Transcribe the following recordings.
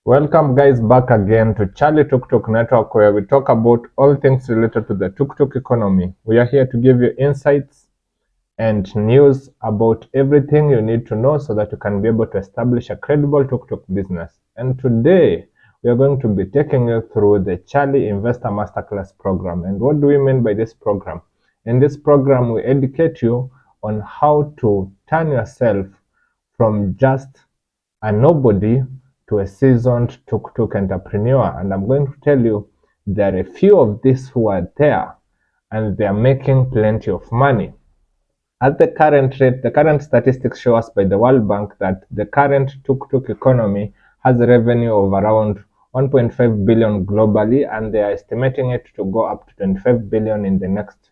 Welcome guys back again to Charlie Tuktuk Network, where we talk about all things related to the Tuktuk economy. We are here to give you insights and news about everything you need to know so that you can be able to establish a credible Tuktuk business. And today we are going to be taking you through the Charlie Investor Masterclass program. And what do we mean by this program? In this program, we educate you on how to turn yourself from just a nobody to a seasoned Tuktuk entrepreneur. And I'm going to tell you there are a few of these who are there and they are making plenty of money. At the current rate, the current statistics show us by the World Bank that the current Tuktuk economy has a revenue of around 1.5 billion globally, and they are estimating it to go up to 25 billion in the next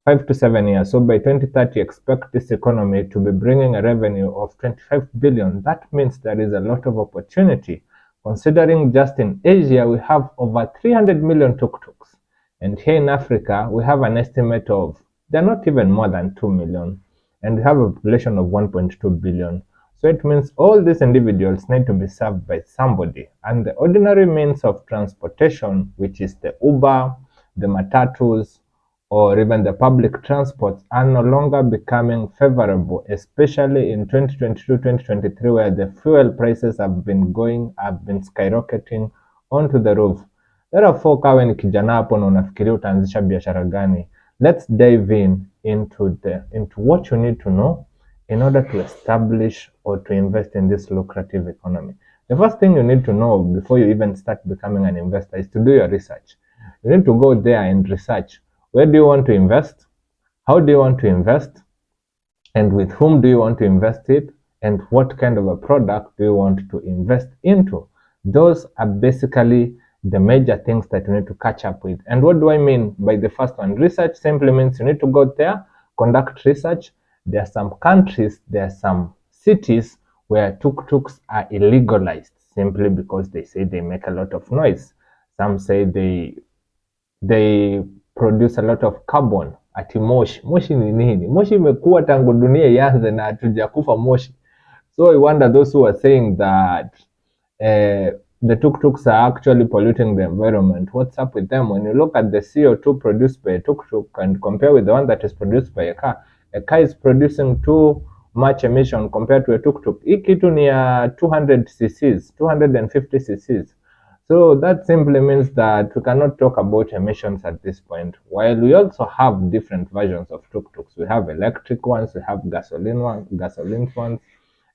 5 to 7 years. So by 2030, expect this economy to be bringing a revenue of 25 billion. That means there is a lot of opportunity. Considering just in Asia, we have over 300 million tuk-tuks. And here in Africa, we have an estimate of, they're not even more than 2 million. And we have a population of 1.2 billion. So it means all these individuals need to be served by somebody. And the ordinary means of transportation, which is the Uber, the Matatus, or even the public transports, are no longer becoming favorable, especially in 2022-2023, where the fuel prices have been skyrocketing onto the roof. Therefore, kawe ni kijana hapo na unafikiria utaanzisha biashara gani, let's dive into what you need to know in order to establish or to invest in this lucrative economy. The first thing you need to know before you even start becoming an investor is to do your research. You need to go there and research. Where do you want to invest? How do you want to invest? And with whom do you want to invest it? And what kind of a product do you want to invest into? Those are basically the major things that you need to catch up with. And what do I mean by the first one? Research simply means you need to go there, conduct research. There are some countries, there are some cities where tuk-tuks are illegalized simply because they say they make a lot of noise. Some say they produce a lot of carbon. Ati moshi ni nini? Moshi imekuwa tangu dunia ianze na hatujakufa moshi. So I wonder those who are saying that the tuk-tuks are actually polluting the environment. What's up with them? When you look at the CO2 produced by a tuk-tuk and compare with the one that is produced by a car is producing too much emission compared to a tuk-tuk. Hii kitu ni ya 200 cc's, 250 cc's. So that simply means that we cannot talk about emissions at this point. While we also have different versions of tuk-tuks. We have electric ones, we have gasoline ones.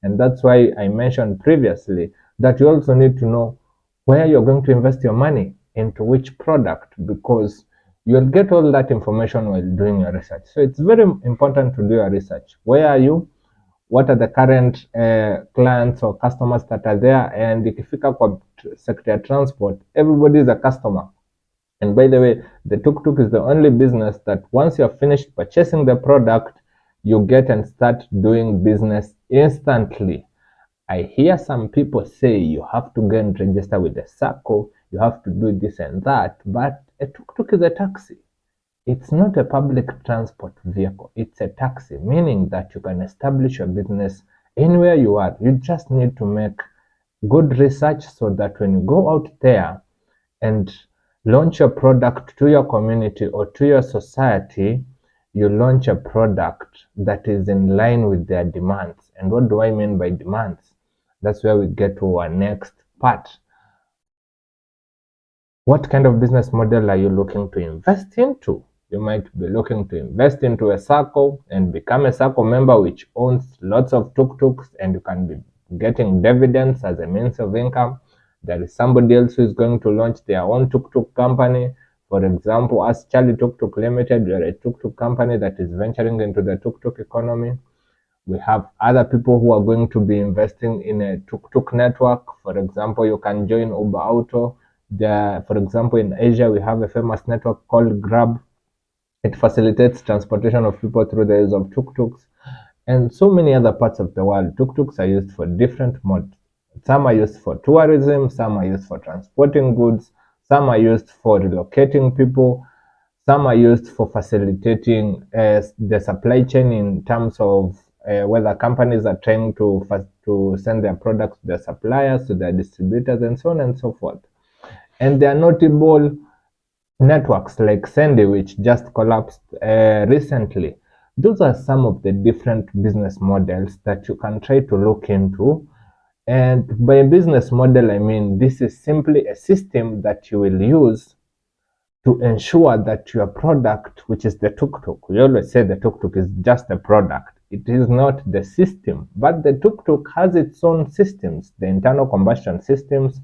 And that's why I mentioned previously that you also need to know where you're going to invest your money, into which product, because you'll get all that information while doing your research. So it's very important to do your research. Where are you? What are the current clients or customers that are there? And ikifika kwa sector ya transport, everybody is a customer. And by the way, the tuk-tuk is the only business that once you're finished purchasing the product, you get and start doing business instantly. I hear some people say you have to go and register with the SACCO, you have to do this and that, but a tuk-tuk is a taxi. It's not a public transport vehicle, it's a taxi, meaning that you can establish your business anywhere you are. You just need to make good research so that when you go out there and launch your product to your community or to your society, you launch a product that is in line with their demands. And what do I mean by demands? That's where we get to our next part. What kind of business model are you looking to invest into? You might be looking to invest into a SACCO and become a SACCO member which owns lots of tuk-tuks, and you can be getting dividends as a means of income. There is somebody else who is going to launch their own tuk-tuk company. For example, as Charlie Tuktuk Limited, we are a tuk-tuk company that is venturing into the tuk-tuk economy. We have other people who are going to be investing in a tuk-tuk network. For example, you can join Uber Auto. For example, in Asia, we have a famous network called Grab. It facilitates transportation of people through the use of tuk-tuks. And so many other parts of the world, tuk-tuks are used for different modes. Some are used for tourism, some are used for transporting goods, some are used for relocating people, some are used for facilitating the supply chain in terms of whether companies are trying to send their products to their suppliers, to their distributors, and so on and so forth. And there are notable networks like Sandy, which just collapsed recently. Those are some of the different business models that you can try to look into. And by business model, I mean this is simply a system that you will use to ensure that your product, which is the Tuktuk, we always say the Tuktuk is just a product. It is not the system, but the Tuktuk has its own systems, the internal combustion systems,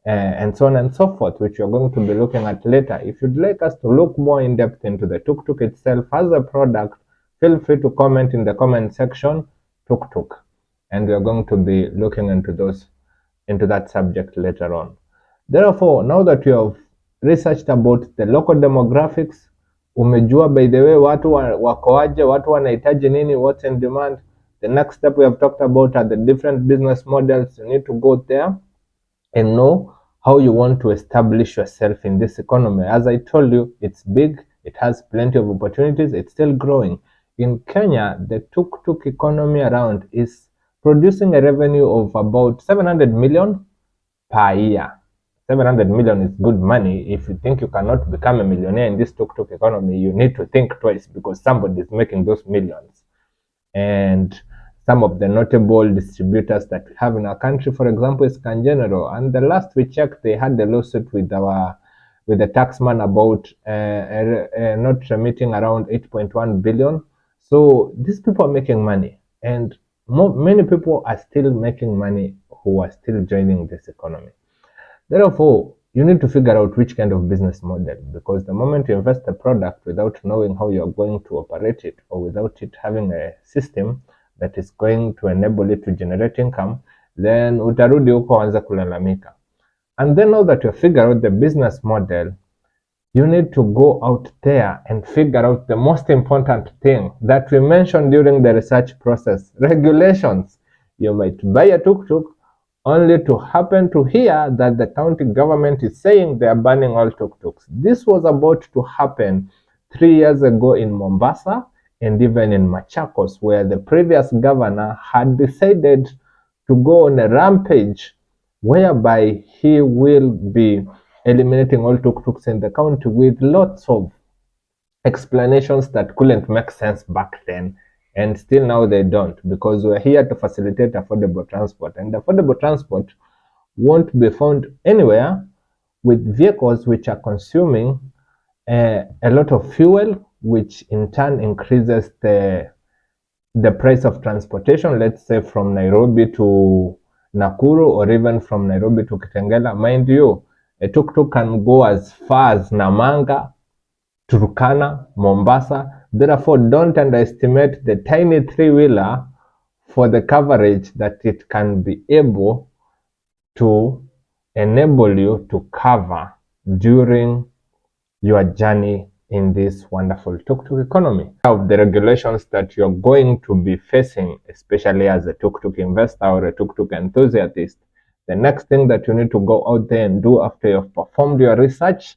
and so on and so forth, which we're going to be looking at later. If you'd like us to look more in depth into the Tuktuk itself as a product, feel free to comment in the comment section, Tuktuk, and we're going to be looking into that subject later on. Therefore, now that you have researched about the local demographics, umejua by the way watu wakoaje, watu wanahitaji nini, what's in demand, the next step we have talked about are the different business models. You need to go there and know how you want to establish yourself in this economy. As I told you, it's big, it has plenty of opportunities, it's still growing. In Kenya, the tuk-tuk economy around is producing a revenue of about 700 million per year. 700 million is good money. If you think you cannot become a millionaire in this tuk-tuk economy, you need to think twice, because somebody is making those millions. And some of the notable distributors that we have in our country, for example, is Cangeneral. And the last we checked, they had a lawsuit with the taxman about not remitting around 8.1 billion. So these people are making money, and many people are still making money who are still joining this economy. Therefore, you need to figure out which kind of business model, because the moment you invest a product without knowing how you're going to operate it, or without it having a system that is going to enable it to generate income, then utarudi huko anza kulalamika. And then now that you figure out the business model, you need to go out there and figure out the most important thing that we mentioned during the research process: regulations. You might buy a tuk-tuk only to happen to hear that the county government is saying they are banning all tuk-tuks. This was about to happen 3 years ago in Mombasa and even in Machakos, where the previous governor had decided to go on a rampage whereby he will be eliminating all tuk-tuks in the county, with lots of explanations that couldn't make sense back then, and still now they don't, because we're here to facilitate affordable transport, and affordable transport won't be found anywhere with vehicles which are consuming a lot of fuel, which in turn increases the price of transportation, let's say from Nairobi to Nakuru, or even from Nairobi to Kitengela. Mind you, a tuk-tuk can go as far as Namanga, Turkana, Mombasa. Therefore, don't underestimate the tiny three-wheeler for the coverage that it can be able to enable you to cover during your journey in this wonderful tuk-tuk economy. Of the regulations that you're going to be facing, especially as a tuk-tuk investor or a tuk-tuk enthusiast, the next thing that you need to go out there and do after you've performed your research,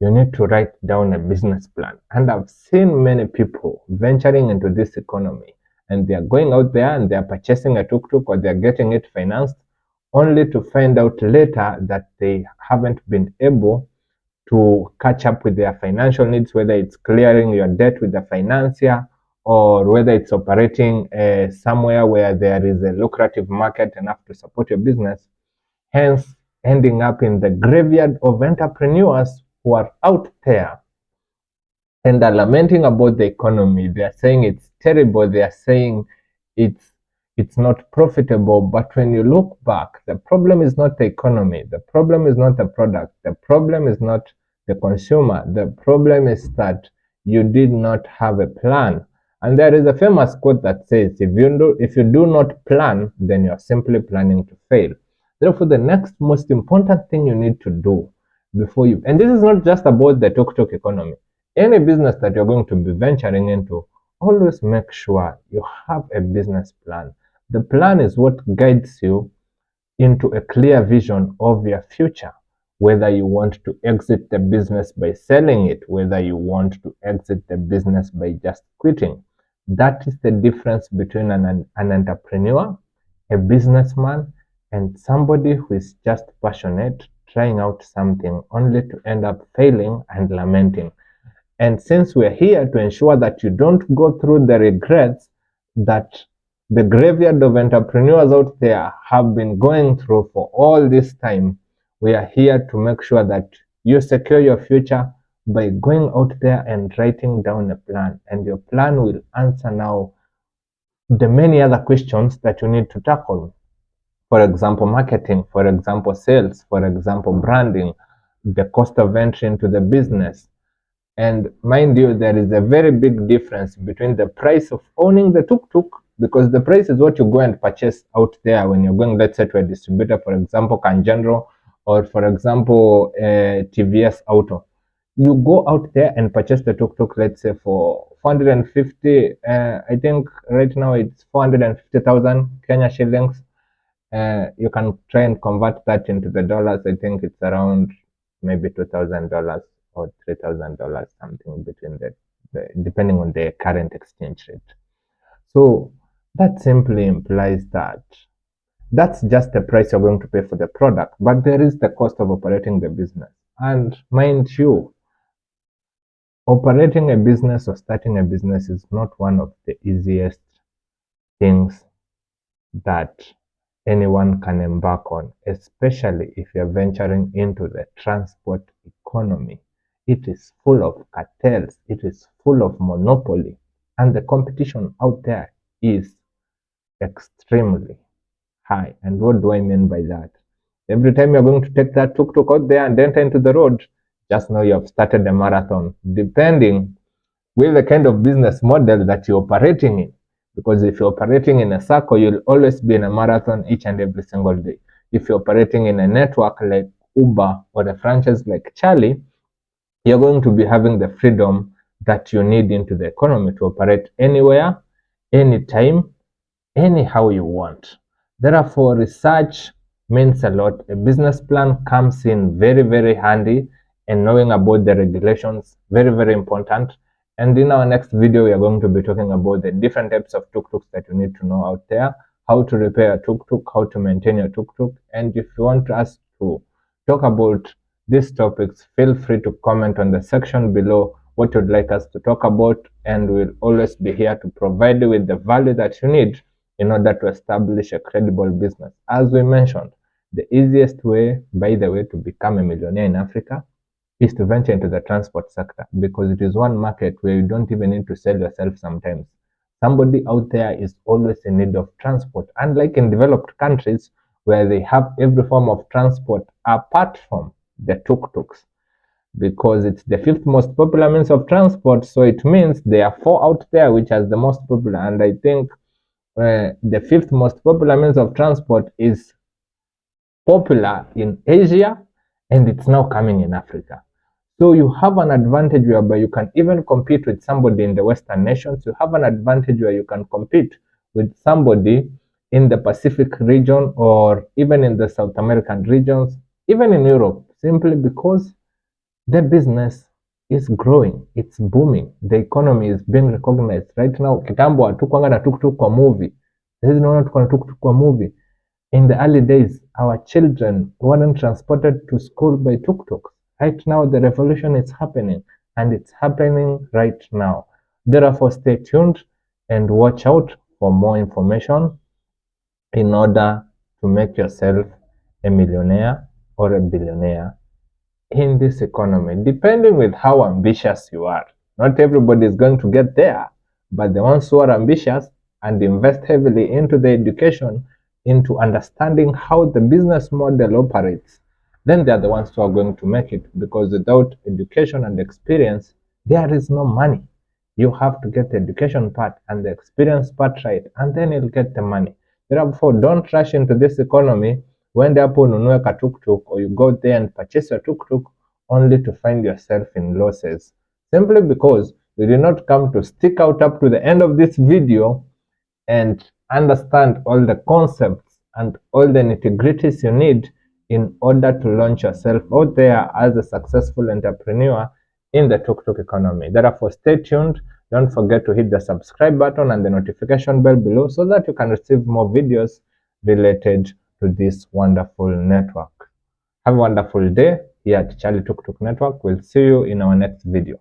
you need to write down a business plan. And I've seen many people venturing into this economy, and they're going out there and they're purchasing a tuk-tuk, or they're getting it financed, only to find out later that they haven't been able to catch up with their financial needs, whether it's clearing your debt with the financier, or whether it's operating somewhere where there is a lucrative market enough to support your business, hence ending up in the graveyard of entrepreneurs who are out there and are lamenting about the economy. They are saying it's terrible. They are saying it's not profitable. But when you look back, the problem is not the economy. The problem is not the product. The problem is not the consumer. The problem is that you did not have a plan. And there is a famous quote that says, if you do not plan, then you're simply planning to fail. Therefore, the next most important thing you need to do before you, and this is not just about the tuk-tuk economy, any business that you're going to be venturing into, always make sure you have a business plan. The plan is what guides you into a clear vision of your future, whether you want to exit the business by selling it, whether you want to exit the business by just quitting. That is the difference between an entrepreneur, a businessman, and somebody who is just passionate, trying out something only to end up failing and lamenting. And since we're here to ensure that you don't go through the regrets that the graveyard of entrepreneurs out there have been going through for all this time, we are here to make sure that you secure your future by going out there and writing down a plan. And your plan will answer now the many other questions that you need to tackle. For example, marketing, for example, sales, for example, branding, the cost of entry into the business. And mind you, there is a very big difference between the price of owning the tuk-tuk, because the price is what you go and purchase out there when you're going, let's say, to a distributor, for example, Kanjandro, or for example, TVS Auto. You go out there and purchase the tuk-tuk, let's say, for 450, I think right now it's 450,000 Kenya shillings. You can try and convert that into the dollars. I think it's around maybe $2,000 or $3,000, something between depending on the current exchange rate. So that simply implies that that's just the price you're going to pay for the product, but there is the cost of operating the business. And mind you, operating a business or starting a business is not one of the easiest things that anyone can embark on, especially if you're venturing into the transport economy. It is full of cartels, it is full of monopoly, and the competition out there is extremely high. And what do I mean by that? Every time you're going to take that tuk-tuk out there and enter into the road, just know you have started a marathon, depending with the kind of business model that you're operating in. Because if you're operating in a circle, you'll always be in a marathon each and every single day. If you're operating in a network like Uber or a franchise like Charlie, you're going to be having the freedom that you need into the economy to operate anywhere, anytime, anyhow you want. Therefore, research means a lot. A business plan comes in very, very handy, and knowing about the regulations, very, very important. And in our next video, we are going to be talking about the different types of tuk-tuks that you need to know out there, how to repair a tuk-tuk, how to maintain your tuk-tuk. And if you want us to talk about these topics, feel free to comment on the section below what you'd like us to talk about, and we'll always be here to provide you with the value that you need in order to establish a credible business. As we mentioned, the easiest way, by the way, to become a millionaire in Africa is to venture into the transport sector, because it is one market where you don't even need to sell yourself sometimes. Somebody out there is always in need of transport, unlike in developed countries where they have every form of transport apart from the tuk-tuks, because it's the fifth most popular means of transport. So it means there are four out there which are the most popular, and I think the fifth most popular means of transport is popular in Asia, and it's now coming in Africa. So you have an advantage whereby you can even compete with somebody in the Western nations. You have an advantage where you can compete with somebody in the Pacific region, or even in the South American regions, even in Europe, simply because the business is growing, it's booming, the economy is being recognized. Right now, kitambo hatukuanga na tuk-tuk kwa movie. Sasa naona tuko na tuk-tuk kwa movie. In the early days, our children weren't transported to school by tuk-tuk. Right now, the revolution is happening, and it's happening right now. Therefore, stay tuned and watch out for more information in order to make yourself a millionaire or a billionaire in this economy, depending with how ambitious you are. Not everybody is going to get there, but the ones who are ambitious and invest heavily into the education, into understanding how the business model operates, then they are the ones who are going to make it, because without education and experience, there is no money. You have to get the education part and the experience part right, and then you'll get the money. Therefore, don't rush into this economy uende hapo ununue ka tuk-tuk, or you go there and purchase a tuk-tuk only to find yourself in losses, simply because you did not come to stick out up to the end of this video and understand all the concepts and all the nitty-gritties you need in order to launch yourself out there as a successful entrepreneur in the tuk-tuk economy. Therefore, stay tuned. Don't forget to hit the subscribe button and the notification bell below so that you can receive more videos related to this wonderful network. Have a wonderful day here at Charlie Tuktuk Network. We'll see you in our next video.